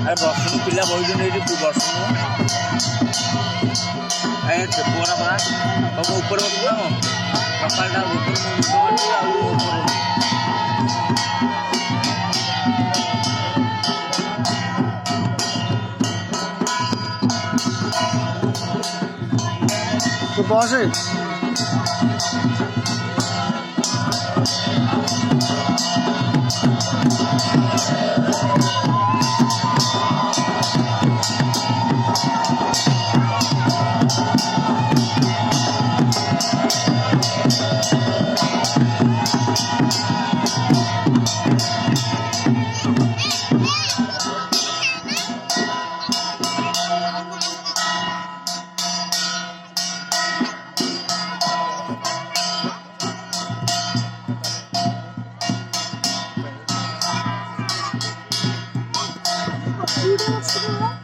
ଆରେ ବର୍ଷକୁ ପିଲା ବହିଛନ୍ତି ଏଇଠି ବର୍ଷକୁ ପୁଅରା ପରା ସବୁ ଉପରେ ବସୁଛ ସକାଳଟା ଉପରେ ଆଉ तो बॉस है Udah,